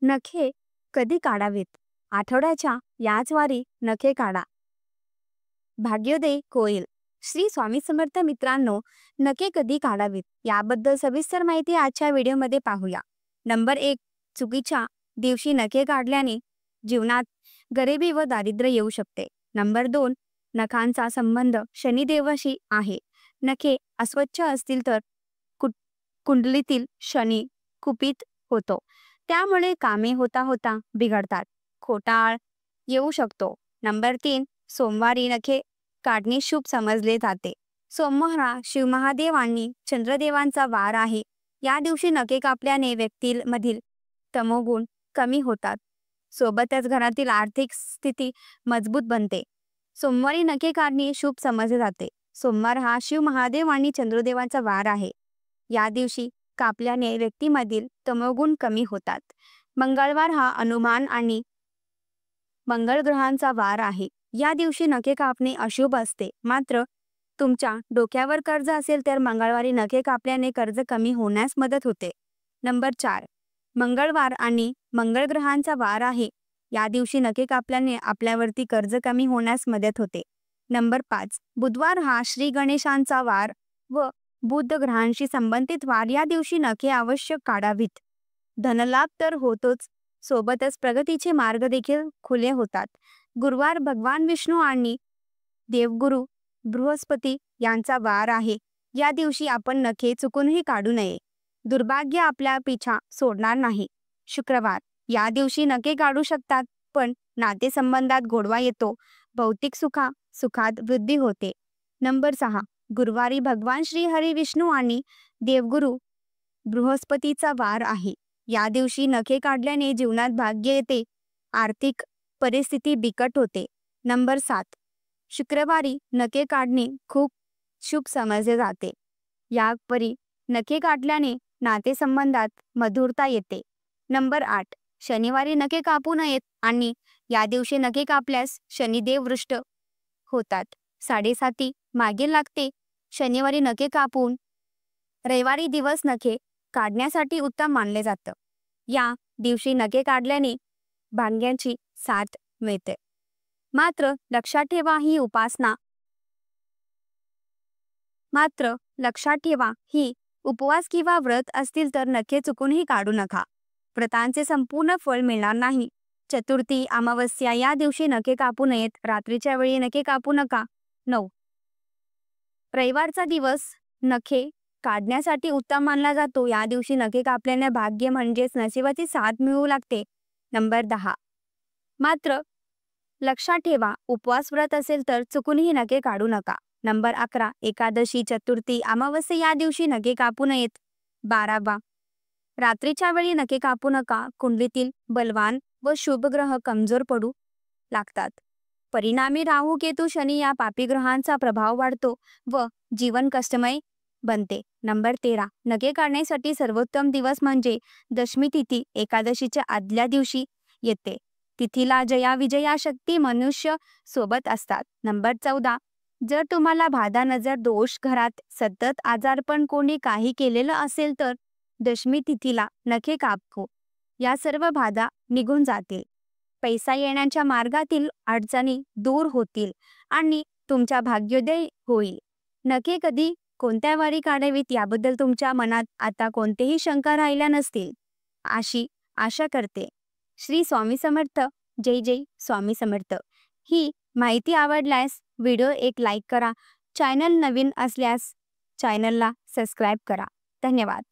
नखे कधी काढावीत? आठवड्याच्या याच वारी नखे काढा. भाग्योदय कोयल. श्री स्वामी समर्थ मित्रांनो, नखे कधी काढावीत याबद्दल सविस्तर माहिती आजच्या व्हिडिओमध्ये पाहूया. नंबर 1, चुकीच्या दिवशी नखे काढल्याने जीवनात गरिबी व दारिद्र्य येऊ शकते. नंबर 2, नखांचा संबंध शनिदेवाशी आहे. नखे अस्वच्छ असतील तर कुंडलीतील शनी कुपित होतो, त्यामुळे कामे होता होता बिघडतात, खोटाळ येऊ शकतो. नंबर 3, सोमवारी नखे काढणे शुभ समजले जाते. सोमवार हा शिवमहादेव आणि चंद्रदेवांचा वार आहे. या दिवशी नखे कापल्याने व्यक्तीमधील तमोगुण कमी होतात, सोबतच घरातील आर्थिक स्थिती मजबूत बनते. सोमवारी नखे काढणे शुभ समजले जाते. सोमवार हा शिव महादेव आणि चंद्रदेवांचा वार आहे. या दिवशी कापल्याने व्यक्तीमधील तमोगुण कमी होतात. मंगळवार हा हनुमान आणि मंगळ ग्रहांचा वार आहे. या दिवशी नखे कापणे अशुभ असते. मात्र तुमच्या डोक्यावर कर्ज असेल तर मंगळवारी नखे कापल्याने कर्ज कमी होण्यास मदत होते. नंबर 4, मंगळवार आणि मंगळ ग्रहांचा वार आहे. या दिवशी नखे कापल्याने आपल्यावरती कर्ज कमी होण्यास मदत होते. नंबर 5, बुधवार हा श्री गणेशांचा वार व बुध ग्रहांशी संबंधित वार. या दिवशी नखे आवश्यक काढावीत. धनलाभ तर होतोच, सोबतच प्रगतीचे मार्ग देखील खुले होतात. गुरुवार भगवान विष्णू आणि देवगुरु बृहस्पती यांचा वार आहे. या दिवशी आपण नखे चुकूनही काढू नये. दुर्भाग्य आपल्या पिछा सोडणार नाही. शुक्रवार, या दिवशी नखे काढू शकतात, पण नातेसंबंधात गोडवा येतो, भौतिक सुखात वृद्धी होते. नंबर 6, गुरुवारी भगवान श्री हरी विष्णू आणि देवगुरु बृहस्पतीचा वार आहे. या दिवशी नखे काढल्याने जीवनात भाग्य येते, आर्थिक परिस्थिती बिकट होते. नंबर 7, शुक्रवारी नखे काढणे खूप शुभ समजले जाते. यापरी नखे काढल्याने नातेसंबंधात मधुरता येते. नंबर 8, शनिवारी नखे कापू नयेत आणि या दिवशी नखे कापल्यास शनिदेव रुष्ट होतात, साडेसाती मागे लागते. शनिवारी नखे कापून रविवारी दिवस नखे काढण्यासाठी उत्तम मानले जातं. या दिवशी नखे काढल्याने भाग्याची साथ मिळते. मात्र लक्षात ठेवा ही उपवास किंवा व्रत असतील तर नखे चुकूनही काढू नका. व्रतांचे संपूर्ण फळ मिळणार नाही. चतुर्थी, अमावस्या या दिवशी नखे कापू नयेत. रात्रीच्या वेळी नखे कापू नका. 9, रविवारचा दिवस नखे काढण्यासाठी उत्तम मानला जातो. या दिवशी नखे कापल्याने भाग्य म्हणजेच नशिबाची साथ मिळू लागते. नंबर 10, मात्र लक्षात ठेवा उपवास व्रत असेल तर चुकूनही नखे काढू नका. नंबर 11, एकादशी, चतुर्थी, अमावस्या या दिवशी नखे कापू नयेत. 12, रात्रीच्या वेळी नखे कापू नका. कुंडलीतील बलवान व शुभ ग्रह कमजोर पडू लागतात. परिणामी राहू, केतू, शनी या पापी ग्रहांचा प्रभाव वाढतो व जीवन कष्टमय बनते. नंबर 13, नखे काढण्यासाठी सर्वोत्तम दिवस म्हणजे दशमी तिथी एकादशीच्या आदल्या दिवशी येते. तिथीला जया विजया शक्ती मनुष्य सोबत असतात. नंबर 14, जर तुम्हाला बाधा, नजर, दोष, घरात सतत आजारपण, कोणी काही केलेलं असेल तर दशमी तिथीला नखे कापो. या सर्व बाधा निघून जातील, पैसा येण्याच्या मार्गातील अडचणी दूर होतील आणि तुमचा भाग्योदय होईल. नखे कधी कोणत्या वारी काढावीत याबद्दल तुमच्या मनात आता कोणतेही शंका राहिल्या नसतील अशी आशा करते. श्री स्वामी समर्थ. जय जय स्वामी समर्थ. ही माहिती आवडल्यास व्हिडिओ एक लाईक करा. चॅनल नवीन असल्यास चॅनलला सबस्क्राईब करा. धन्यवाद.